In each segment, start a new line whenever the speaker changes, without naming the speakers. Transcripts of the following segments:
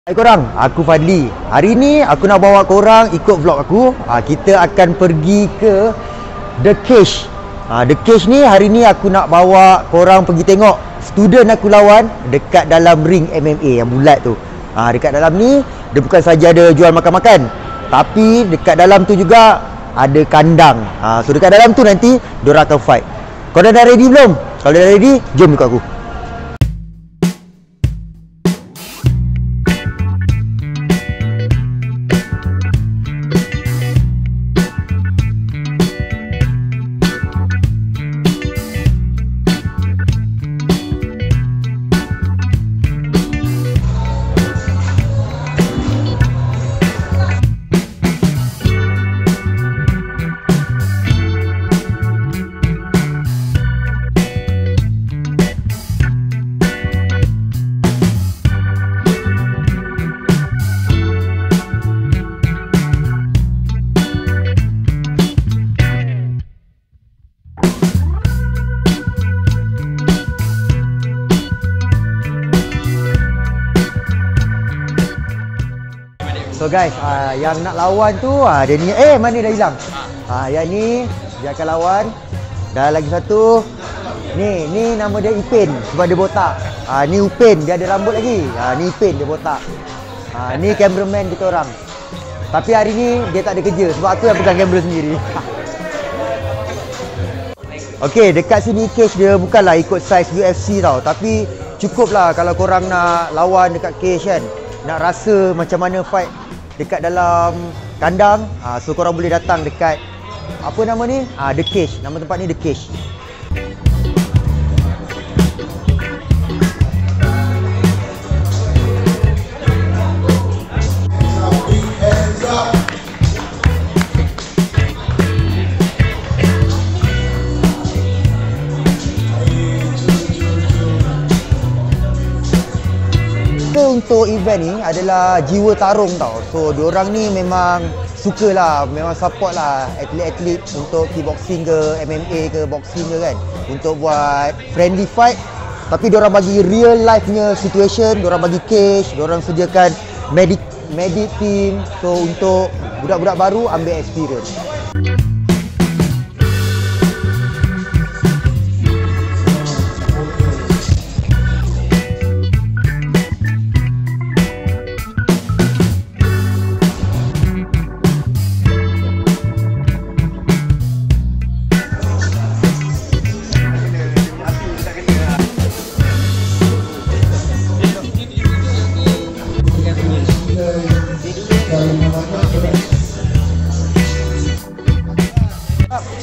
Hai korang, aku Fadli. Hari ni aku nak bawa korang ikut vlog aku. Kita akan pergi ke The Cage. The Cage ni hari ni aku nak bawa korang pergi tengok student aku lawan dekat dalam ring MMA yang bulat tu. Dekat dalam ni dia bukan saja ada jual makan-makan, tapi dekat dalam tu juga ada kandang. So dekat dalam tu nanti diorang akan fight. Korang dah ready belum? Kalau dah ready, jom ikut aku. So guys, yang nak lawan tu dia ni mana dah hilang. Yang ni dia akan lawan. Dan lagi satu ni nama dia Ipin sebab dia botak. Ni Upin, dia ada rambut lagi. Ni Ipin, dia botak. Ni cameraman kita orang. Tapi hari ni dia tak ada kerja sebab aku yang pegang kamera sendiri. Okey, dekat sini cage dia bukanlah ikut size UFC tau, tapi cukuplah kalau korang nak lawan dekat cage kan. Nak rasa macam mana fight dekat dalam kandang, so korang boleh datang dekat apa nama ni? The Cage. Nama tempat ni The Cage. Untuk event ni adalah jiwa tarung tau. So diorang ni memang sukalah, memang support lah atlet-atlet untuk kickboxing ke, MMA ke, boxing ke kan, untuk buat friendly fight. Tapi diorang bagi real life nya situation, diorang bagi cage, diorang sediakan medic team. So untuk budak-budak baru ambil experience.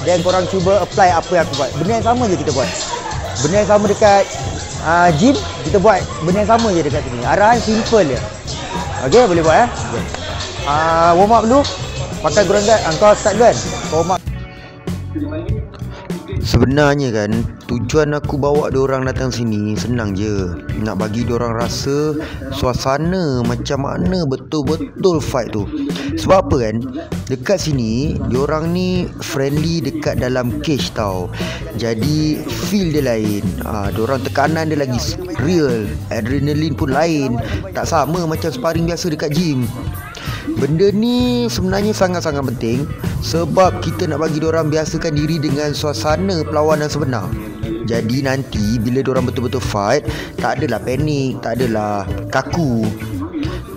Dan korang cuba apply apa yang aku buat. Benda yang sama je kita buat. Benda yang sama dekat gym, kita buat benda yang sama je dekat sini. Arahan simple je. Okey, boleh buat okay. Warm up dulu. Pakai ground guard. Kau start dulu kan. Warm up. Sebenarnya kan, tujuan aku bawa diorang datang sini senang je. Nak bagi diorang rasa suasana macam mana betul-betul fight tu. Sebab apa kan, dekat sini diorang ni friendly dekat dalam cage tau. Jadi feel dia lain. Diorang tekanan dia lagi real. Adrenalin pun lain. Tak sama macam sparring biasa dekat gym. Benda ni sebenarnya sangat-sangat penting sebab kita nak bagi diorang biasakan diri dengan suasana perlawanan sebenar. Jadi nanti bila diorang betul-betul fight, tak adalah panik, tak adalah kaku.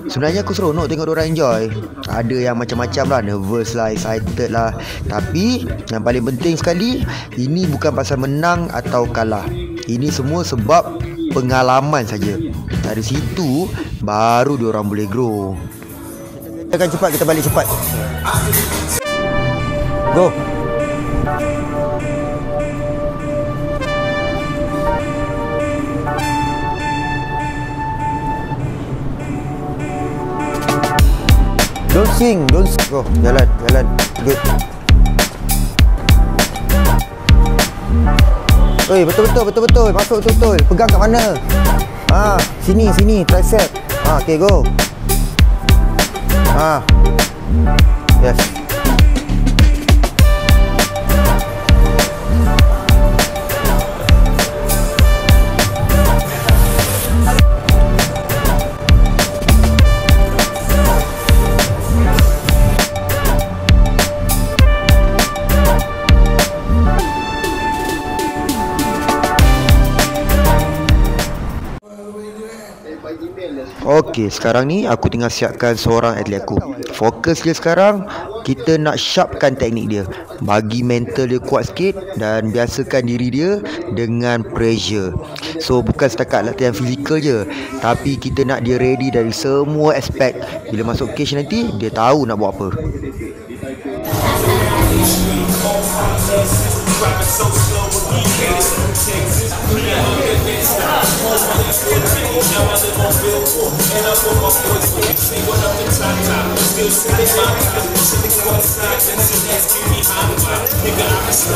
Sebenarnya aku seronok tengok diorang enjoy. Ada yang macam-macam lah, nervous lah, excited lah. Tapi yang paling penting sekali, ini bukan pasal menang atau kalah. Ini semua sebab pengalaman saja. Dari situ baru diorang boleh grow. Kita akan cepat, kita balik cepat. Go. Don't swing, go. Jalan. Good. Oi, betul. Masuk betul. Pegang kat mana? Sini, tricep. Okay, go. Yes. Okey, sekarang ni aku tengah siapkan seorang atlet aku. Fokus dia sekarang, kita nak sharpkan teknik dia, bagi mental dia kuat sikit dan biasakan diri dia dengan pressure. So bukan setakat latihan fizikal je, tapi kita nak dia ready dari semua aspek. Bila masuk cage nanti, dia tahu nak buat apa.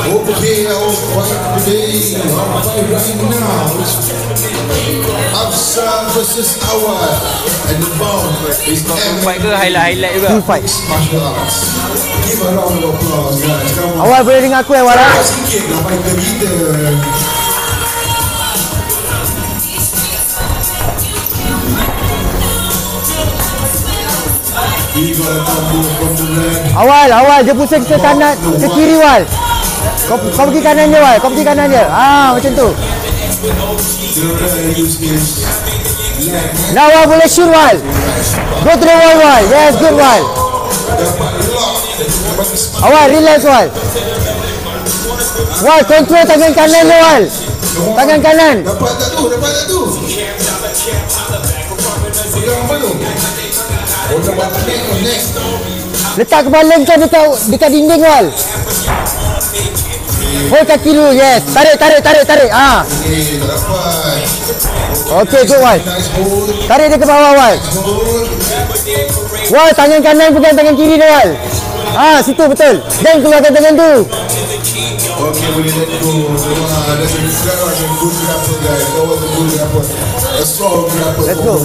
Okay, today, right now, Hafsa versus Awal, and the bomb is
fight ke highlight juga?
Two fights.
martial arts. Give a round of applause, guys. Come on.
Awal boleh dengar aku Awal?
Sikit lah fighter kita. We got a combo from the red.
Awal dia pusing ke kanan, ke kiri Wal. Kau pergi kanan dia Wal, kau pergi kanan dia. Macam tu.
The red use his leg.
Now Wal boleh shoot Wal. Go to the wall Wal. Yes, good Wal. Awal relax Wal. Wal control tangan kanan dia Wal. Tangan kanan.
Dapat tak tu? Pegang apa tu? Oh, dapat next.
Letak kepala kau dekat dinding Wal. Hold kaki dulu. Yes. Tarik.
Okay, tak dapat.
Okay, good Wal.
Nice hold.
Tarik dia ke bawah Wal.
Hold.
Wal, tangan kanan pegang tangan kiri dia Wal. Situ betul. Dan keluarkan tangan tu.
Okay, boleh let go. That's a good grapple, guys. That was a good grapple. A strong grapple.
Let's go.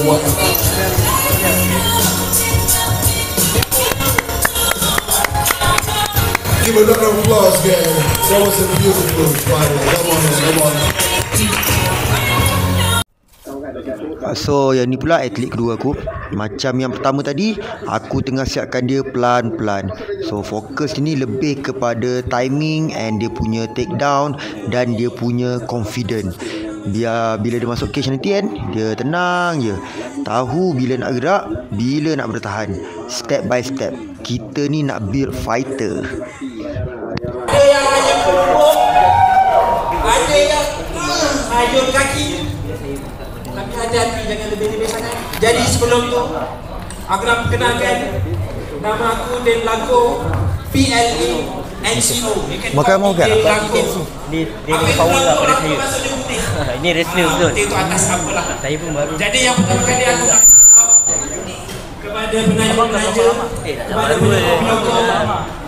Give a round of applause, guys. That was a beautiful fight. Come on.
So yang ni pula atlet kedua aku. Macam yang pertama tadi, aku tengah siapkan dia pelan-pelan. So fokus ni lebih kepada timing and dia punya takedown dan dia punya confident. Biar bila dia masuk cage nanti kan, dia tenang je, tahu bila nak gerak, bila nak bertahan. Step by step. Kita ni nak build fighter.
Ada yang hanya pukul, ada yang hayun kaki. Tapi hati-hati, jangan lebih-lebih sangat. Jadi sebelum tu, aku nak perkenalkan nama aku Dan Langko, PLA NCO.
Makan mau ke?
Dia power lah pada saya. Ini wrestler betul.
Itu atas apalah.
Saya pun baru.
Jadi yang pertama kali aku nak kepada penaja-penaja, kepada pelokong,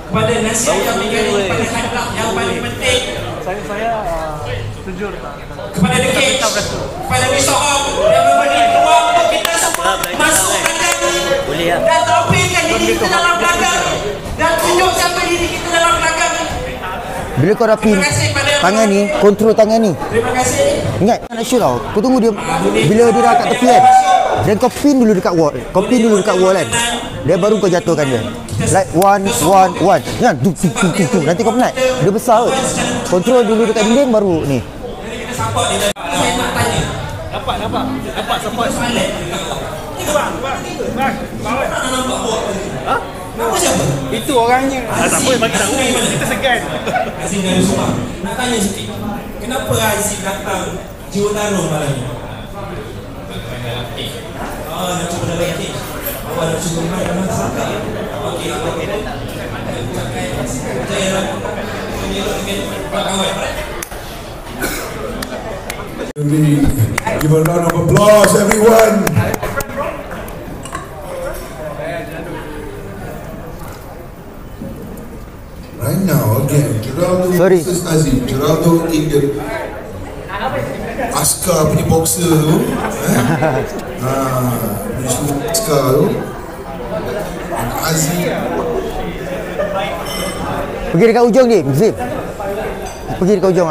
kepada nasihat yang menjadi pada hadap yang paling penting.
Saya setuju.
Kepada The Cage, kepada Wisohong yang memberi peluang untuk kita semua masuk kandang dan tampilkan diri kita dalam belakang dan tunjuk siapa diri kita dalam belakang.
Bila kau dah pin tangan ni, kontrol tangan ni.
Terima kasih.
Ingat nak shoot tau. Kau tunggu dia bila dia dah kat tepi kan. Dan kau pin dulu dekat wall. Kau pin dulu dekat wall kan. Dia baru kau jatuhkan dia. Like one. Jangan tu. Nanti kau penat. Dia besar kot. Kontrol dulu dekat dinding baru ni.
Saya nak tanya.
Dapat support. Bang.
Nama siapa?
Itu orangnya. Tak apa bagi tahu. Kita segan.
Azim dari Subang. Nak tanya sikit. Kenapa Azim datang Jiwa Tarung malam ni? Nak cuba dalam cage. Awak nak cuba main dalam sangka. Okey. Saya nak menyeluk dengan Pak Awal.
Give a round of applause, everyone. Right now, again, Geraldo versus Azim. Geraldo in the Askar punya boxer tu. Askar tu. And Azim.
Pergi dekat ujung ni, Zim. Pergi dekat ujung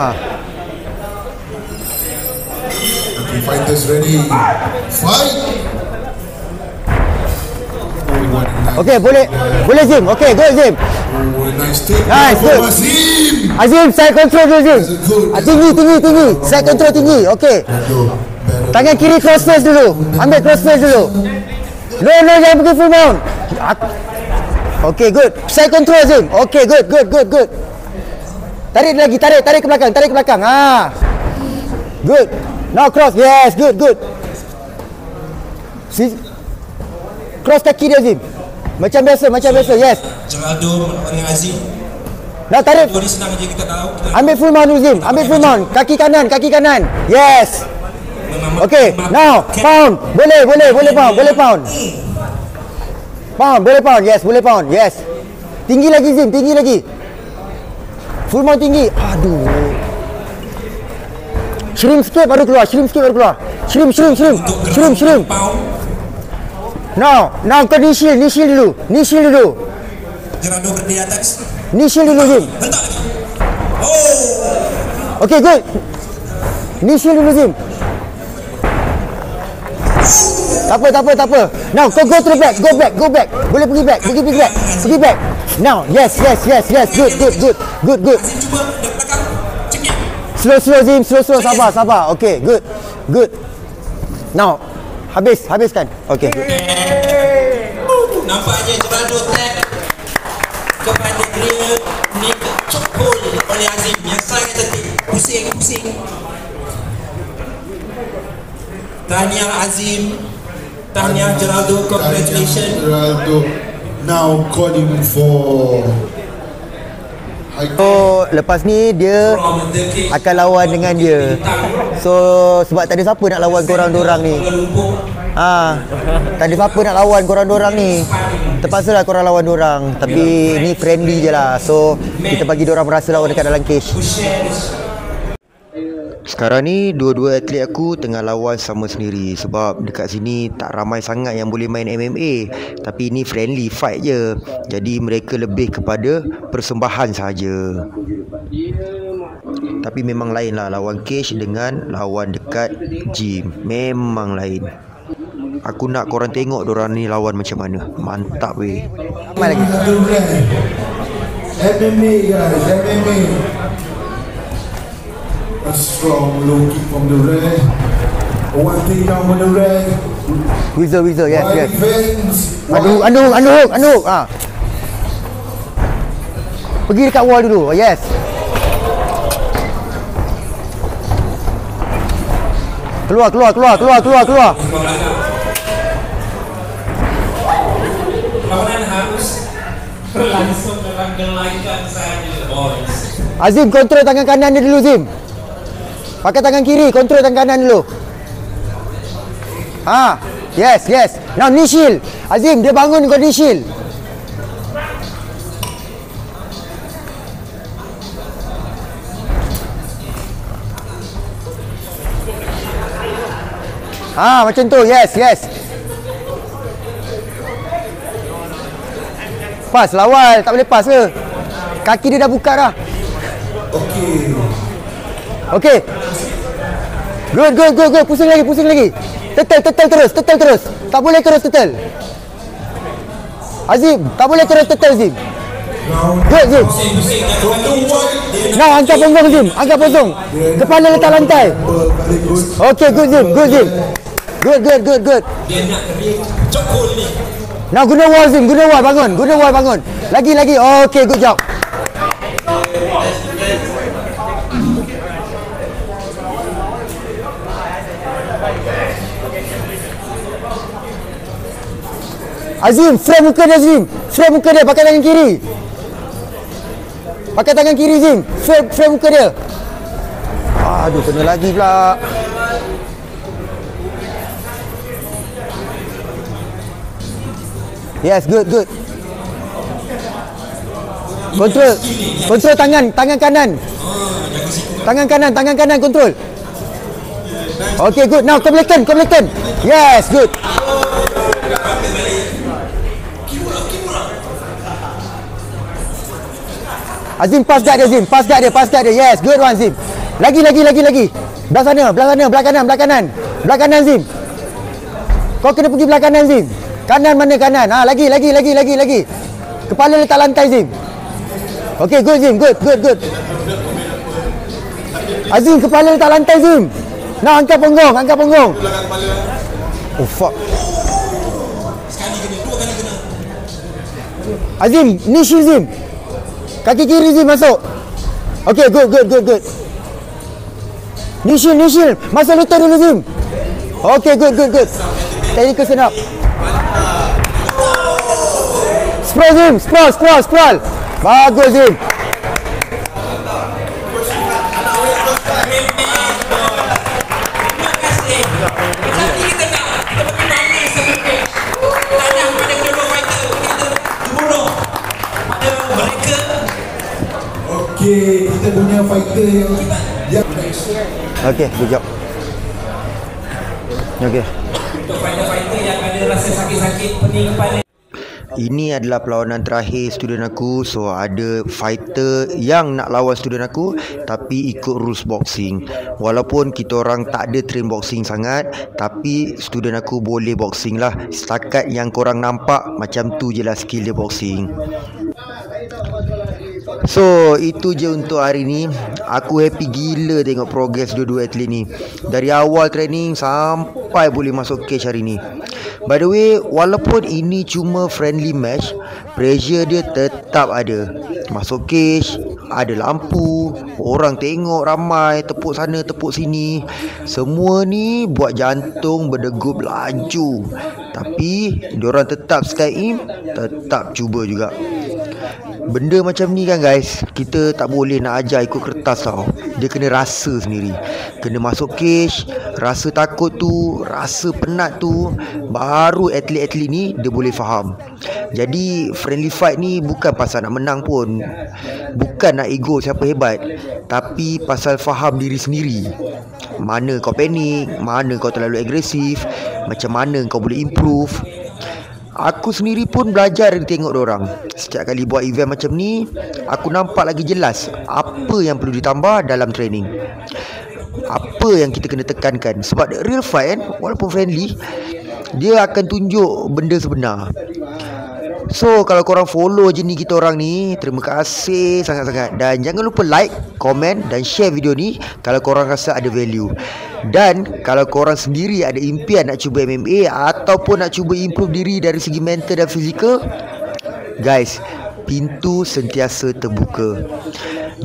Okay, fighters ready. Fight!
Okay, boleh Zim. Okay, go Zim.
Oh, nice take.
Nice, good.
Azim!
Azim, side control dulu Zim. Tinggi. Side control tinggi. Okay. Tangan kiri cross face dulu. Ambil cross face dulu. No, jangan pergi full mount. Okay, good. Side control Azim. Okay, good. Tarik lagi, tarik ke belakang. Good. Now cross. Yes, good. Cross kaki dia Azim. Macam biasa, yes.
Geraldo dengan Azim.
Now tarik.
Dua ni senang je kita tahu.
Ambil full mount Azim. Ambil full mount. Kaki kanan. Yes. Okay, now pound. Boleh pound. Boleh pound. Yes. Tinggi lagi Zim, Full mount tinggi. Aduh. Shrimp sikit baru keluar. Shrimp. Now kau ni shield dulu.
Geraldo berdiri atas.
Ni shield dulu Zim.
Hentak lagi. Oh.
Okay, good. Ni shield dulu Zim. Tak apa. Now kau go to the back. Go back. Boleh pergi back. Now, yes. Good.
Azim cuba dari belakang. Cekik.
Slow Zim, slow. Sabar. Okay, good. Now, habiskan. Okay.
Nampaknya Geraldo tag kepada grill Nick cokol oleh Azim yang sangat cantik. Pusing. Tahniah Azim. Tahniah Geraldo. Congratulations.
Geraldo now calling for
So lepas ni dia akan lawan dengan dia. So sebab tak ada siapa nak lawan korang-dorang ni. Tak ada siapa nak lawan korang-dorang ni. Terpaksalah korang lawan dorang. Tapi ni friendly je lah. So kita bagi dorang merasa lawan dekat dalam cage. Sekarang ni dua-dua atlet aku tengah lawan sama sendiri. Sebab dekat sini tak ramai sangat yang boleh main MMA. Tapi ni friendly fight je. Jadi mereka lebih kepada persembahan saja. Tapi memang lain lah lawan cage dengan lawan dekat gym. Memang lain. Aku nak korang tengok dorang ni lawan macam mana. Mantap weh. Mai lagi.
MMA guys, MMA. A strong low kick from the red. One thing down on the red.
Wizard, yes.
Defense.
Anu. Pergi dekat wall dulu. Yes. Keluar.
Lawanan harus berlangsung dalam gelanggang saja, boys.
Azim, kontrol tangan kanan dia dulu, Zim. Pakai tangan kiri, kontrol tangan kanan dulu. Yes. Now knee shield. Azim, dia bangun kau knee shield. Macam tu. Yes. Pas, lawal. Tak boleh pas ke? Kaki dia dah buka dah. Okay. Good. Pusing lagi. Tetel terus. Tak boleh terus tetel. Azim, tak boleh terus tetel, Azim. Good, Zim. Now, angkat punggung, Zim. Kepala letak lantai. Okay, good, Zim. Good.
Dia nak cokol ni.
Now, guna wall, Zim. Guna wall, bangun. Lagi. Okay, good job. Azim, frame muka dia, Azim. Pakai tangan kiri. Zim. Frame muka dia. Aduh, kena lagi pula. Yes, good. Kontrol tangan kanan. Tangan kanan kontrol. Okay, good. Now, kau belakang. Yes, good. Azim, pass guard dia. Yes, good one, Zim. Lagi. Belah kanan, Zim. Kau kena pergi belah kanan, Zim. Kanan mana kanan? Lagi. Kepala letak lantai, Zim. Okay, good, Zim. Good. Azim, kepala letak lantai, Zim. Nah, angkat punggung. Oh, fuck. Azim, ni shield Zim. Kaki kiri Zim masuk. Okay, good. Ni shield. Masuk lutut dulu Zim. Okay, good. Technical stand up. Sprawl Zim, sprawl. Bagus Zim.
Okey, kita punya fighter yang
Okay, good job. Okay.
Untuk fighter-fighter yang ada rasa sakit-sakit pening kepala.
Ini adalah perlawanan terakhir student aku. So ada fighter yang nak lawan student aku tapi ikut rules boxing. Walaupun kita orang tak ada train boxing sangat, tapi student aku boleh boxing lah. Setakat yang korang nampak, macam tu je lah skill dia boxing. So itu je untuk hari ni. Aku happy gila tengok progress dua-dua atlet ni. Dari awal training sampai boleh masuk cage hari ni. By the way, walaupun ini cuma friendly match, pressure dia tetap ada. Masuk cage, ada lampu, orang tengok ramai, tepuk sana tepuk sini. Semua ni buat jantung berdegup laju. Tapi diorang tetap stay in, tetap cuba juga. Benda macam ni kan guys, kita tak boleh nak ajar ikut kertas tau. Dia kena rasa sendiri. Kena masuk cage, rasa takut tu, rasa penat tu, baru atlet-atlet ni dia boleh faham. Jadi friendly fight ni bukan pasal nak menang pun, bukan nak ego siapa hebat, tapi pasal faham diri sendiri. Mana kau panik, mana kau terlalu agresif, macam mana kau boleh improve. Aku sendiri pun belajar tengok diorang. Setiap kali buat event macam ni, aku nampak lagi jelas apa yang perlu ditambah dalam training, apa yang kita kena tekankan. Sebab real fight kan, walaupun friendly, dia akan tunjuk benda sebenar. So kalau korang follow je ni kita orang ni, terima kasih sangat-sangat. Dan jangan lupa like, komen dan share video ni kalau korang rasa ada value. Dan kalau korang sendiri ada impian nak cuba MMA ataupun nak cuba improve diri dari segi mental dan fizikal, guys, pintu sentiasa terbuka.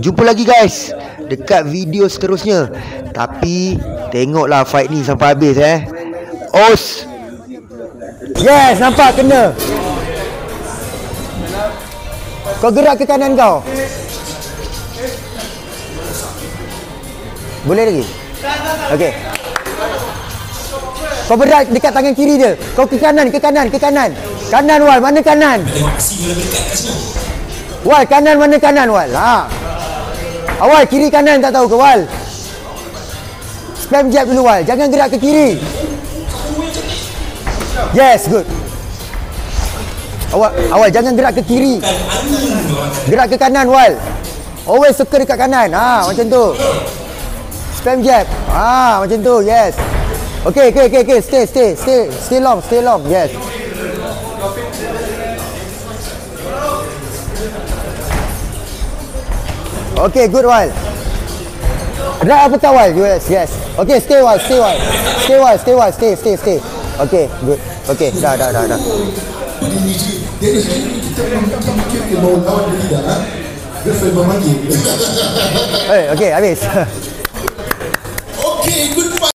Jumpa lagi guys dekat video seterusnya. Tapi tengoklah fight ni sampai habis Os. Yes, nampak kena. Kau gerak ke kanan kau. Boleh lagi? Okey. Kau berat dekat tangan kiri dia. Kau ke kanan. Kanan Wal, mana kanan? Wal, kanan mana kanan Wal? Awal kiri kanan tak tahu ke Wal? Spam jab dulu Wal, jangan gerak ke kiri. Yes, good. Awal jangan gerak ke kiri. Gerak ke kanan Wal. Always suka dekat kanan. Macam tu. Spam jab. Macam tu. Yes. Okay. Stay long. Yes. Okay, good Wal. Right apa kawal? Yes. Okay, stay Wal. Stay. Okay, good. Okay, dah.
Jadi kita fikir ke mau lawan dia tidak, dia sampai memanggil.
Okay, habis.